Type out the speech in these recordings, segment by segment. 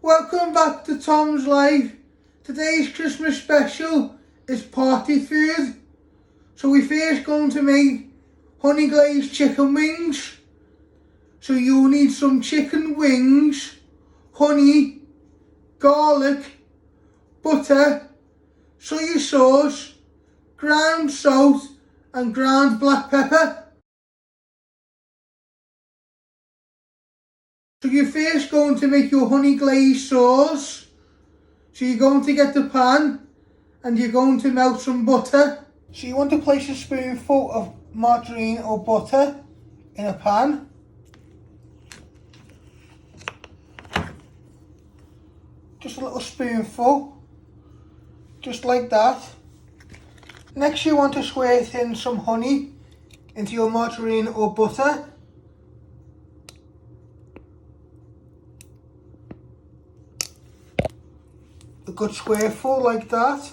Welcome back to Tom's Life. Today's Christmas special is party food. So we're first going to make honey glazed chicken wings. So you'll need some chicken wings, honey, garlic, butter, soy sauce, ground salt and ground black pepper. So you're first going to make your honey glazed sauce. So you're going to get the pan and you're going to melt some butter. So you want to place a spoonful of margarine or butter in a pan. Just a little spoonful, just like that. Next you want to squirt in some honey into your margarine or butter. A good squareful like that.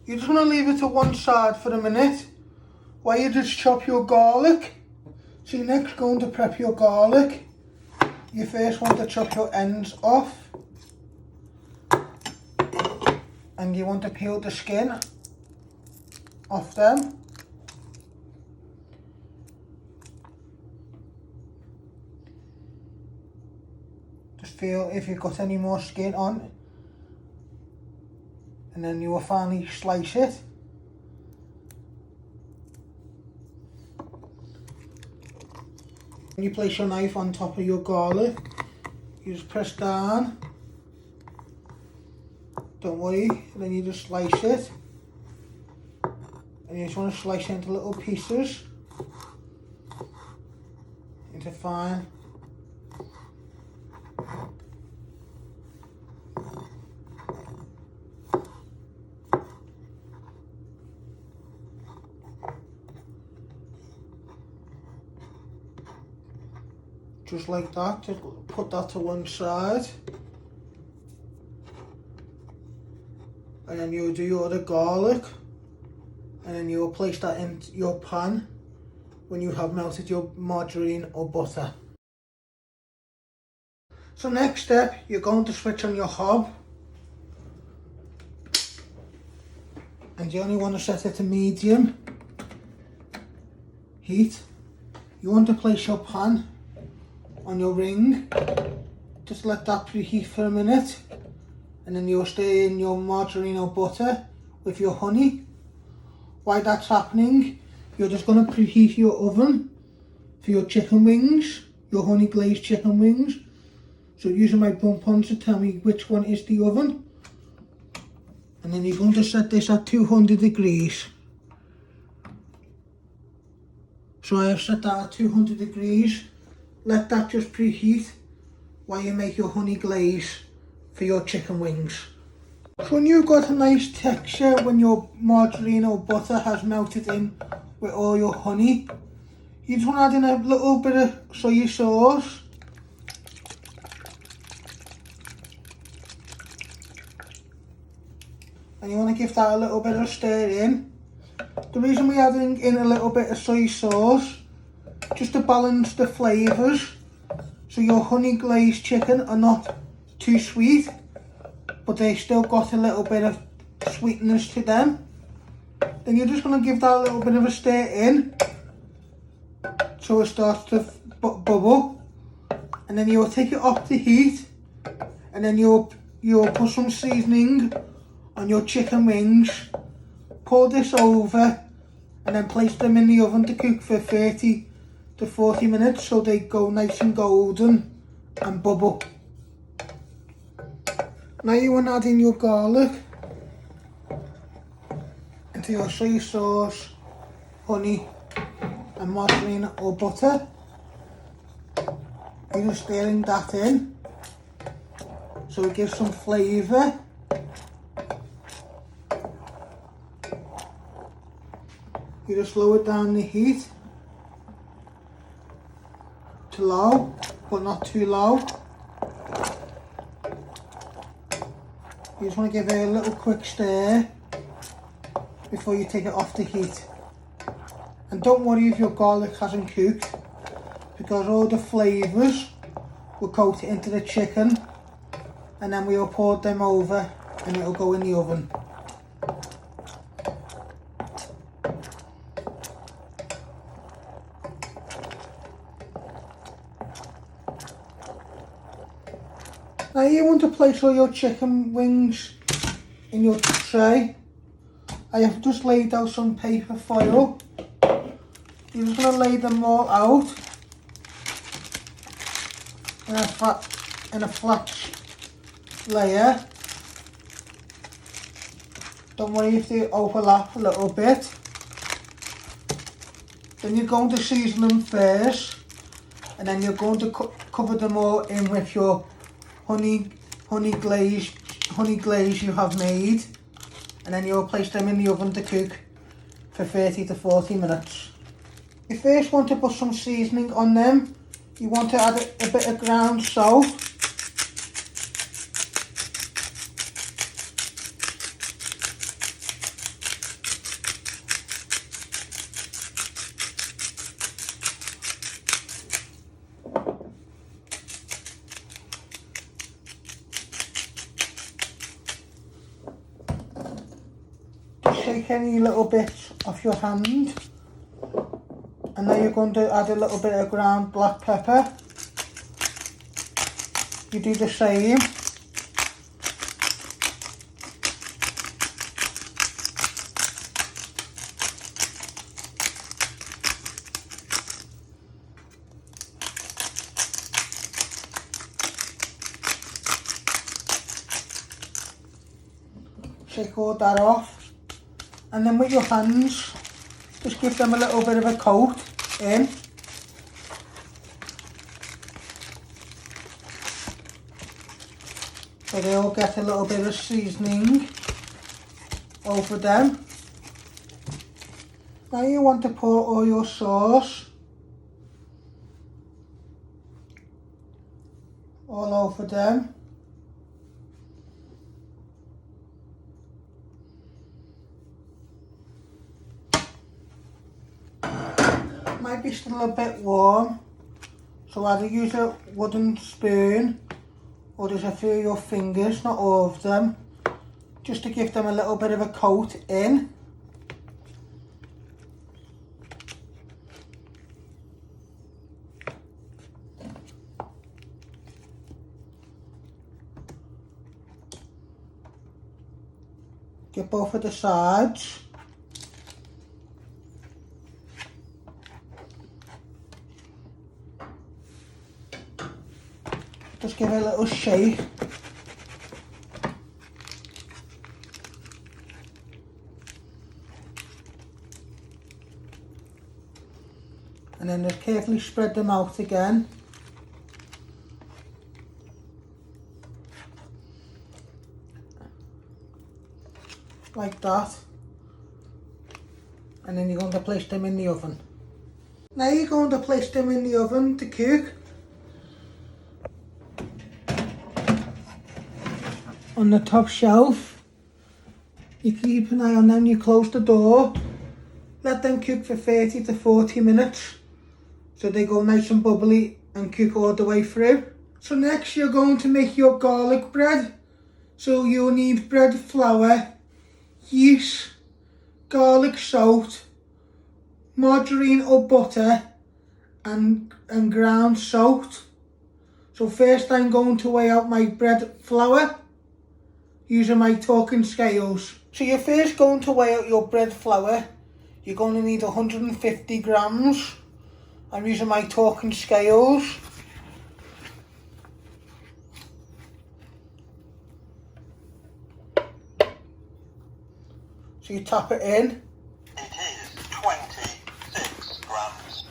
You just want to leave it to one side for a minute while you just chop your garlic. So you're next going to prep your garlic. You first want to chop your ends off and you want to peel the skin off them. Just feel if you've got any more skin on, and then you will finally slice it. When you place your knife on top of your garlic, you just press down, don't worry, and then you just slice it. And you just want to slice it into little pieces, into fine. Just like that, just put that to one side. And then you'll do your other garlic. And then you'll place that in your pan when you have melted your margarine or butter. So next step, you're going to switch on your hob. And you only want to set it to medium heat. You want to place your pan on your ring, just let that preheat for a minute, and then you'll stir in your margarine or butter with your honey. While that's happening, you're just going to preheat your oven for your chicken wings, your honey glazed chicken wings. So using my bump on to tell me which one is the oven, and then you're going to set this at 200 degrees. So I have set that at 200 degrees. Let that just preheat while you make your honey glaze for your chicken wings. So when you've got a nice texture, when your margarine or butter has melted in with all your honey, you just want to add in a little bit of soy sauce. And you want to give that a little bit of stir in. The reason we're adding in a little bit of soy sauce, just to balance the flavours, so your honey glazed chicken are not too sweet, but they still got a little bit of sweetness to them. Then you're just going to give that a little bit of a stir in, so it starts to bubble, and then you'll take it off the heat, and then you'll put some seasoning on your chicken wings, pour this over, and then place them in the oven to cook for 30 to 40 minutes so they go nice and golden and bubble. Now you want to add in your garlic into your soy sauce, honey and margarine or butter. You're just stirring that in so it gives some flavour. You just lower down the heat to low, but not too low. You just want to give it a little quick stir before you take it off the heat. And don't worry if your garlic hasn't cooked, because all the flavours we'll coat it into the chicken, and then we'll pour them over and it'll go in the oven. Now you want to place all your chicken wings in your tray. I have just laid out some paper foil. You're just going to lay them all out in a flat layer. Don't worry if they overlap a little bit. Then you're going to season them first, and then you're going to cover them all in with your honey glaze you have made, and then you'll place them in the oven to cook for 30 to 40 minutes. You first want to put some seasoning on them. You want to add a bit of ground salt. Shake any little bits off your hand, and now you're going to add a little bit of ground black pepper. You do the same. Shake all that off. And then with your hands, just give them a little bit of a coat in. So they'll get a little bit of seasoning over them. Now you want to pour all your sauce all over them. Might be still a bit warm, so either use a wooden spoon or just a few of your fingers, not all of them, just to give them a little bit of a coat in. Get both of the sides. Just give it a little shake. And then just carefully spread them out again. Like that. And then you're going to place them in the oven. Now you're going to place them in the oven to cook. On the top shelf, you keep an eye on them, you close the door, let them cook for 30 to 40 minutes so they go nice and bubbly and cook all the way through. So next you're going to make your garlic bread. So you'll need bread flour, yeast, garlic salt, margarine or butter and ground salt. So first I'm going to weigh out my bread flour using my talking scales. So you're first going to weigh out your bread flour. You're going to need 150 grams. I'm using my talking scales. So you tap it in. It is 26 grams.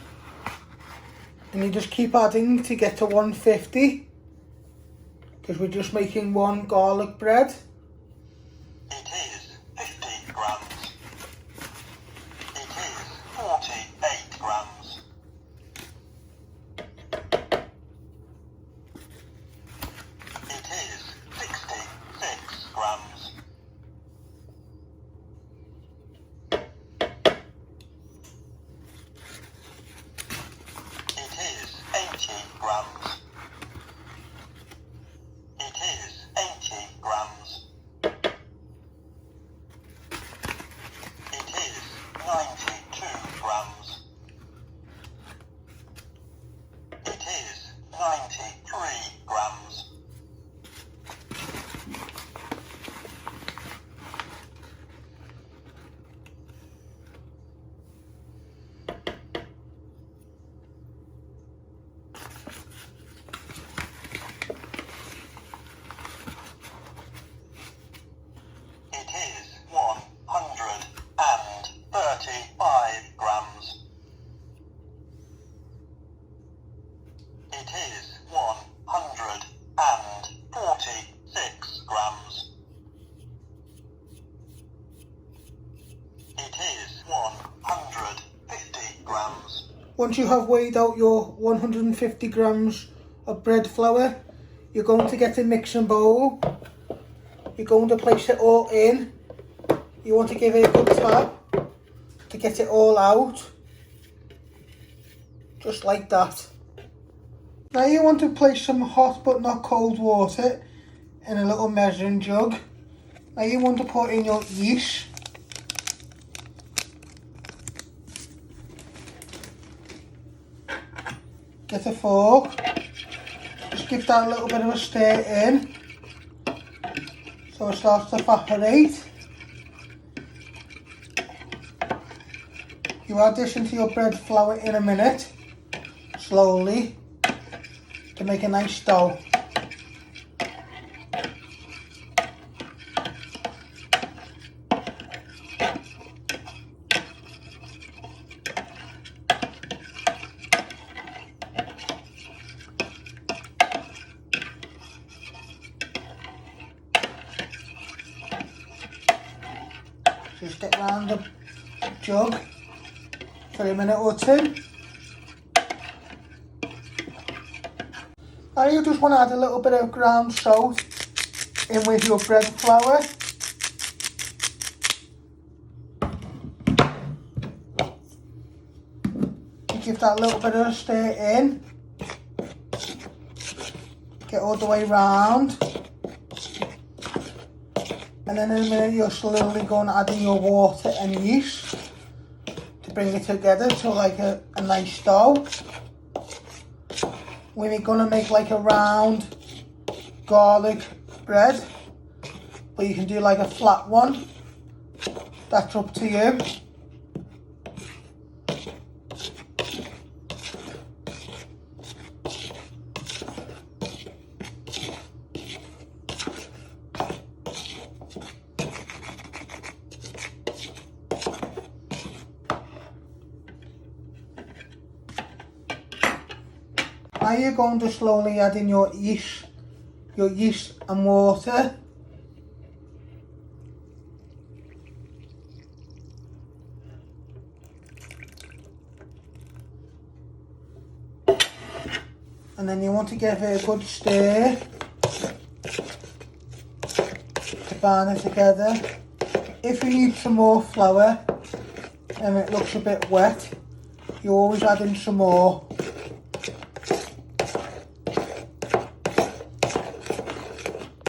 And you just keep adding to get to 150. Because we're just making one garlic bread. It is 50 grams. It is 48 grams. It is 66 grams. It is 80 grams. Once you have weighed out your 150 grams of bread flour, you're going to get a mixing bowl. You're going to place it all in. You want to give it a good tap to get it all out. Just like that. Now you want to place some hot but not cold water in a little measuring jug. Now you want to put in your yeast. Get a fork. Just give that a little bit of a stir in so it starts to evaporate. You add this into your bread flour in a minute, slowly, to make a nice dough. Just get round the jug for a minute or two. Now you just want to add a little bit of ground salt in with your bread flour. You give that a little bit of a stir in. Get all the way round. And then in a minute you're slowly going to add in your water and yeast to bring it together to like a nice dough. We're going to make like a round garlic bread, but you can do like a flat one. That's up to you. Now you're going to slowly add in your yeast and water. And then you want to give it a good stir to bind it together. If you need some more flour and it looks a bit wet, you always add in some more.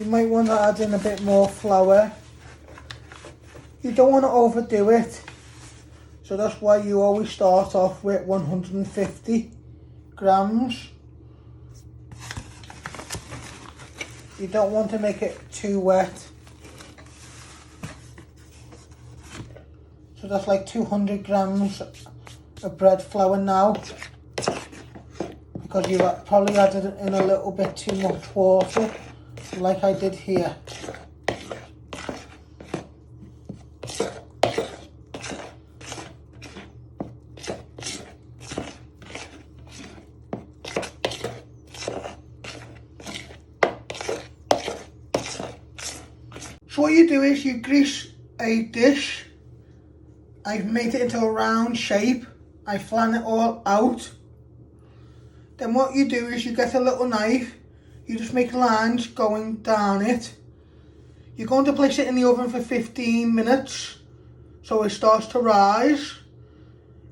You might want to add in a bit more flour. You don't want to overdo it, so that's why you always start off with 150 grams. You don't want to make it too wet. So that's like 200 grams of bread flour now, because you probably added in a little bit too much water, like I did here. So what you do is you grease a dish. I've made it into a round shape. I flatten it all out. Then what you do is you get a little knife. You just make lines going down it. You're going to place it in the oven for 15 minutes so it starts to rise.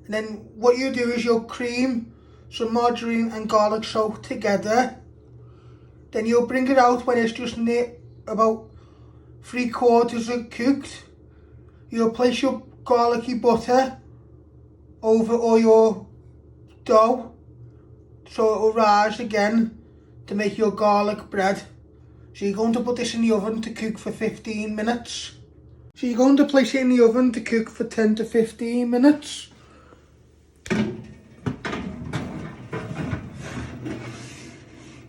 And then what you do is you'll cream some margarine and garlic soak together. Then you'll bring it out when it's just about 3/4 cooked. You'll place your garlicky butter over all your dough so it will rise again to make your garlic bread. So you're going to put this in the oven to cook for 15 minutes. So you're going to place it in the oven to cook for 10 to 15 minutes.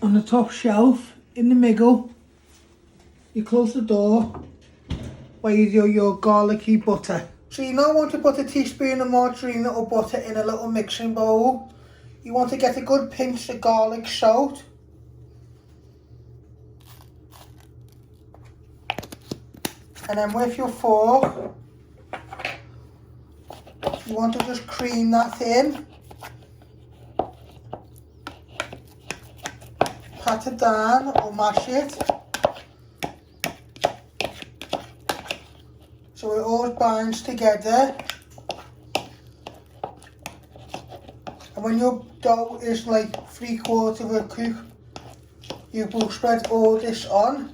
On the top shelf, in the middle, you close the door where you do your garlicky butter. So you now want to put a teaspoon of margarine or butter in a little mixing bowl. You want to get a good pinch of garlic salt. And then with your fork, you want to just cream that in. pat it down or mash it. So it all binds together. And when your dough is like 3/4 of a cook, you will spread all this on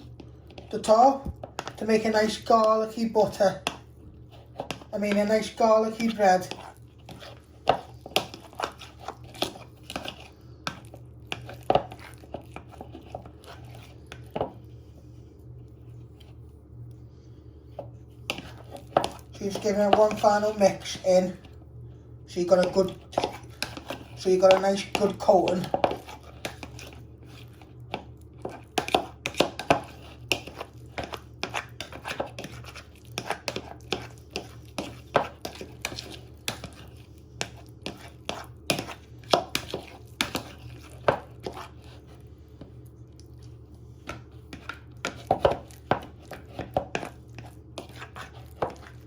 the top to make a nice garlicky butter. A nice garlicky bread. So just giving it one final mix in, so you got a nice good coating.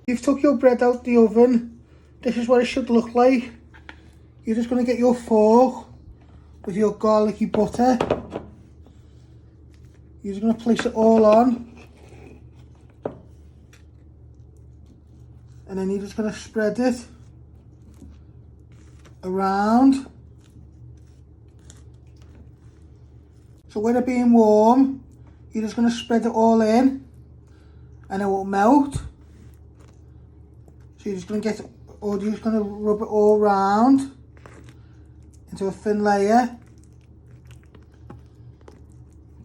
You've took your bread out the oven. This is what it should look like. You're just going to get your fork with your garlicky butter. You're just going to place it all on. And then you're just going to spread it around. So with it being warm, you're just going to spread it all in and it will melt. So you're just going to you're just going to rub it all round into a thin layer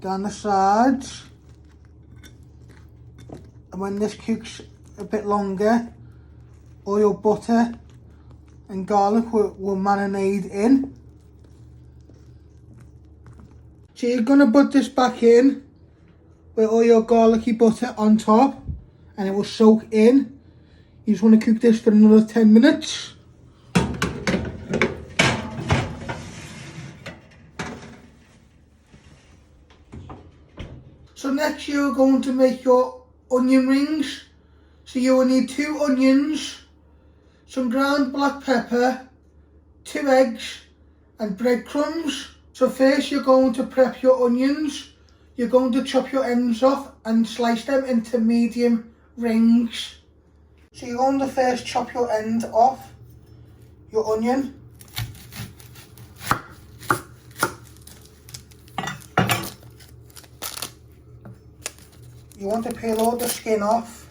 down the sides. And when this cooks a bit longer, all your butter and garlic will marinate in. So you're going to put this back in with all your garlicky butter on top and it will soak in. You just want to cook this for another 10 minutes. So next you're going to make your onion rings. So you will need 2 onions, some ground black pepper, 2 eggs and breadcrumbs. So first you're going to prep your onions. You're going to chop your ends off and slice them into medium rings. So you're going to first chop your end off, your onion. You want to peel all the skin off.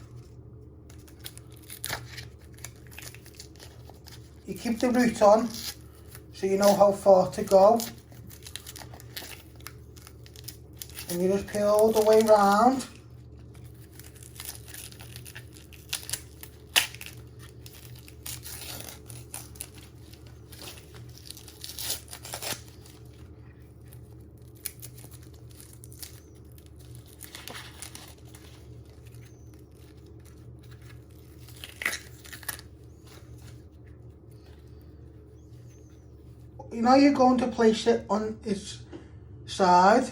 You keep the root on, so you know how far to go. And you just peel all the way round. Now you're going to place it on its side.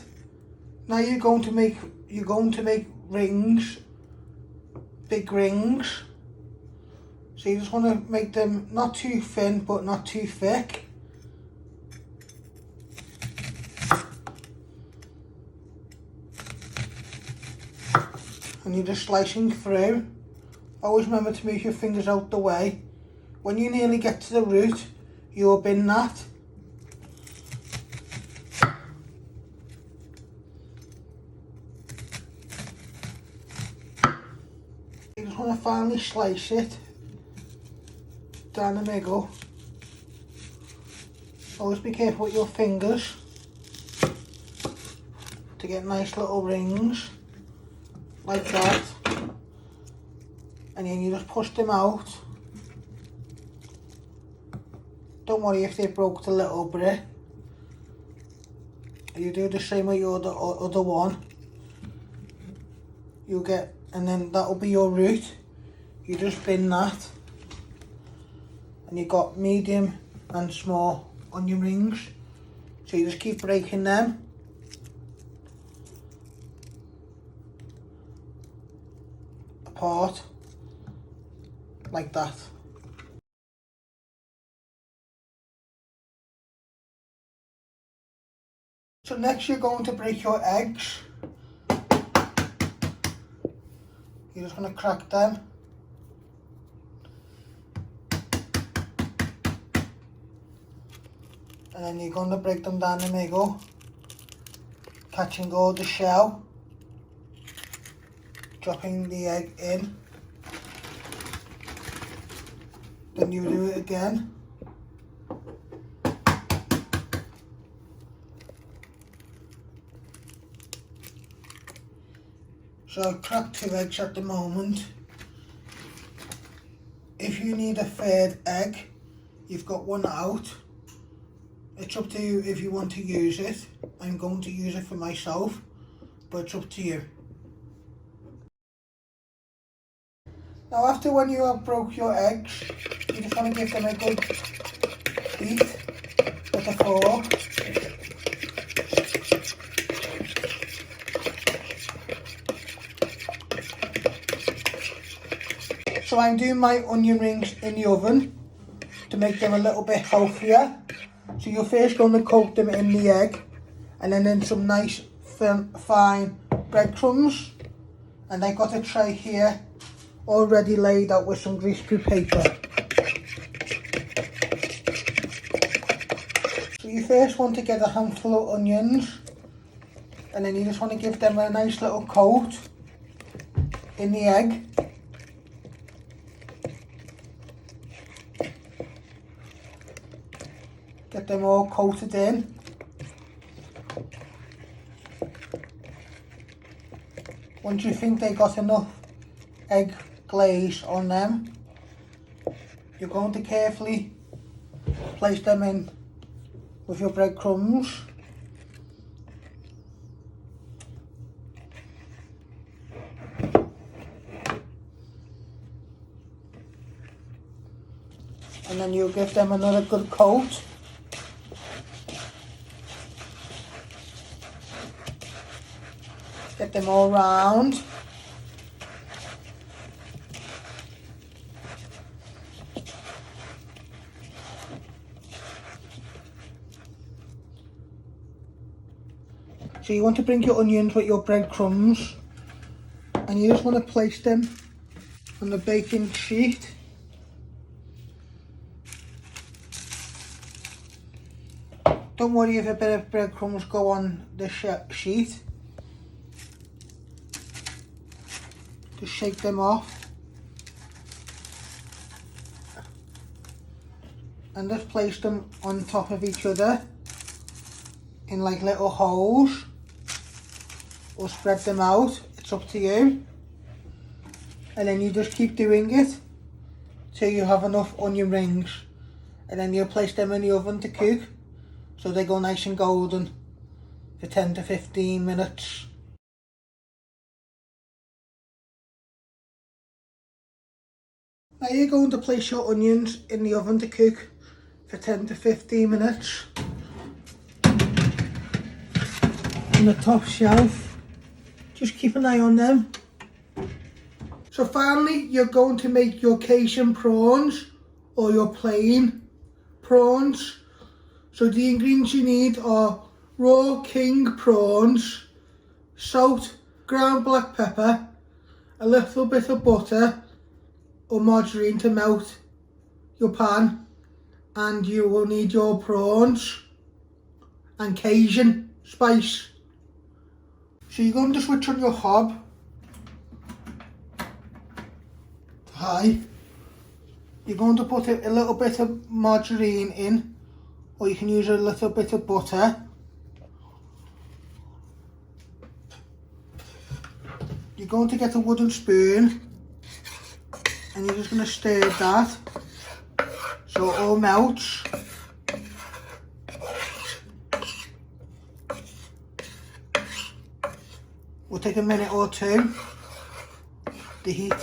Now you're going to make rings, big rings. So you just want to make them not too thin but not too thick. And you're just slicing through. Always remember to move your fingers out the way. When you nearly get to the root, you'll bin that. You just want to finally slice it down the middle. Always be careful with your fingers to get nice little rings like that. And then you just push them out. Don't worry if they broke a little bit. You do the same with your other one. You'll get, and then that'll be your root. You just bin that. And you've got medium and small onion rings. So you just keep breaking them. Apart. Like that. So next you're going to break your eggs. You're just going to crack them. And then you're going to break them down the middle, catching all the shell, dropping the egg in. Then you do it again. So I've cracked 2 eggs at the moment. If you need a third egg, you've got one out. It's up to you if you want to use it. I'm going to use it for myself, but it's up to you. Now after when you have broke your eggs, you just want to give them a good beat with a fork. So I'm doing my onion rings in the oven to make them a little bit healthier. So you're first going to coat them in the egg and then in some nice fine breadcrumbs. And I've got a tray here already laid out with some greaseproof paper. So you first want to get a handful of onions and then you just want to give them a nice little coat in the egg. Get them all coated in. Once you think they got enough egg glaze on them, you're going to carefully place them in with your breadcrumbs. And then you'll give them another good coat. Get them all round. So you want to bring your onions with your breadcrumbs and you just want to place them on the baking sheet. Don't worry if a bit of breadcrumbs go on the sheet. Just shake them off and just place them on top of each other in like little holes, or spread them out, it's up to you. And then you just keep doing it till you have enough onion rings, and then you place them in the oven to cook so they go nice and golden for 10 to 15 minutes. Now you're going to place your onions in the oven to cook for 10 to 15 minutes on the top shelf. Just keep an eye on them. So finally you're going to make your Cajun prawns or your plain prawns. So the ingredients you need are raw King prawns, salt, ground black pepper, a little bit of butter or margarine to melt your pan, and you will need your prawns and Cajun spice. So you're going to switch on your hob to high. You're going to put a little bit of margarine in, or you can use a little bit of butter. You're going to get a wooden spoon and you're just going to stir that so it all melts. We'll take a minute or two to heat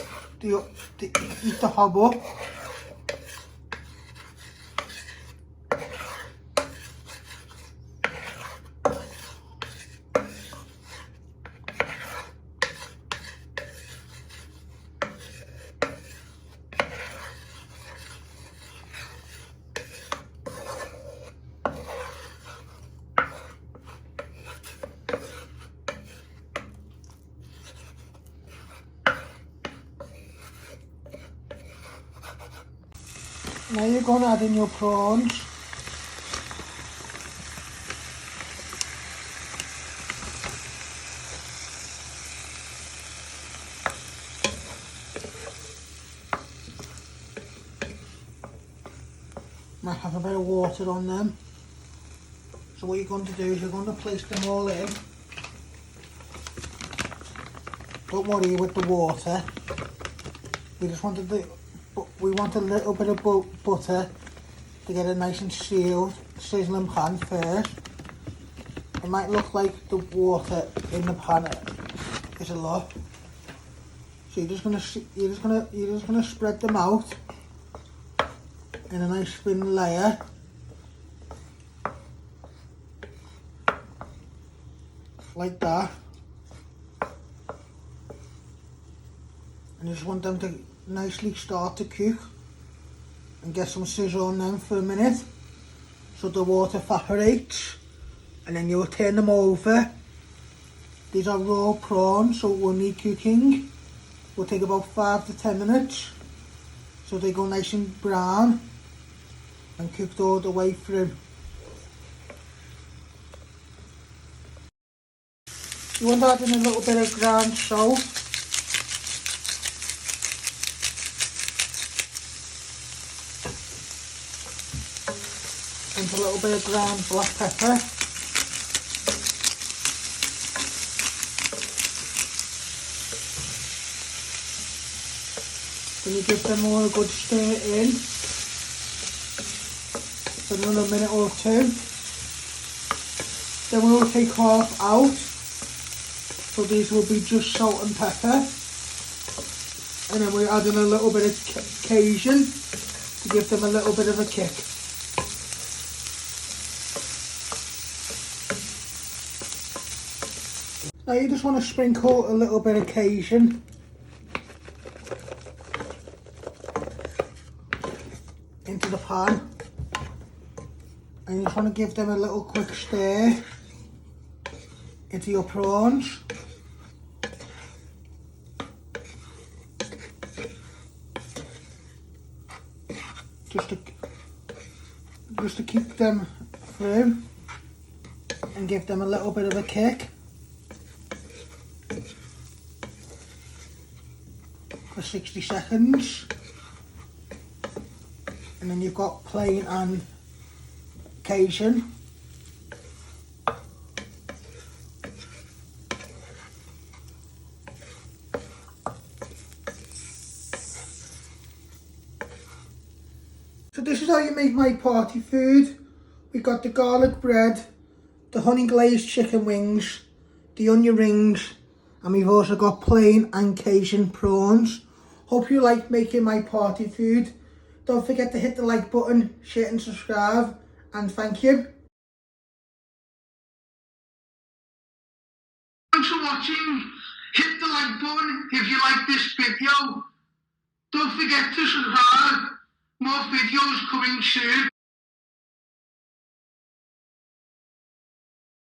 the hob up. Now you're going to add in your prawns. Might have a bit of water on them. So what you're going to do is you're going to place them all in. Don't worry with the water. We just wanted we want a little bit of butter to get it nice and sealed, sizzling pan first. It might look like the water in the pan is a lot. So you're just gonna spread them out in a nice thin layer. Like that. And you just want them to nicely start to cook and get some sizzle on them for a minute so the water evaporates, and then you'll turn them over. These are raw prawns, so it will need cooking. Will take about 5 to 10 minutes so they go nice and brown and cooked all the way through. You want to add in a little bit of ground salt. And a little bit of ground black pepper. Then you give them all a good stir in for another minute or two. Then we'll take half out. So these will be just salt and pepper. And then we're adding a little bit of Cajun to give them a little bit of a kick. Now you just want to sprinkle a little bit of Cajun into the pan, and you just want to give them a little quick stir into your prawns. Just to keep them through and give them a little bit of a kick. For 60 seconds, and then you've got plain and Cajun. So this is how you make my party food. We've got the garlic bread, the honey glazed chicken wings, the onion rings, and we've also got plain and Cajun prawns. Hope you like making my party food. Don't forget to hit the like button, share and subscribe, and thank you. Thanks for watching. Hit the like button if you like this video. Don't forget to subscribe. More videos coming soon.